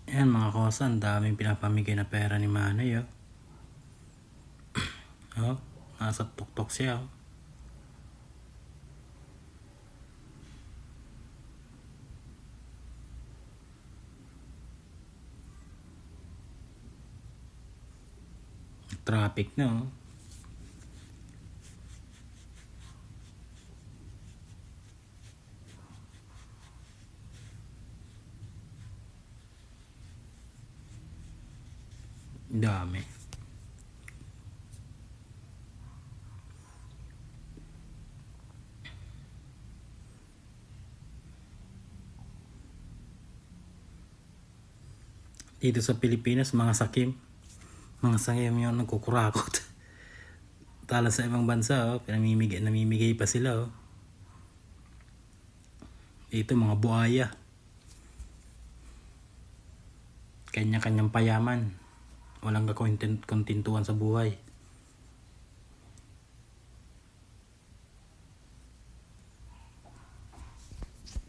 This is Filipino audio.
Ayan mga kosan, daming pinapamigay na pera ni Manay oh. Oh, nasa tuktok siya oh. Traffic na oh. Dami. Dito sa Pilipinas, mga sakim yung nagkukurakot. Tala sa ibang bansa oh, namimigay pa sila oh. Dito mga buhaya. Kanya-kanyang payaman. Walang kakontentuhan sa buhay.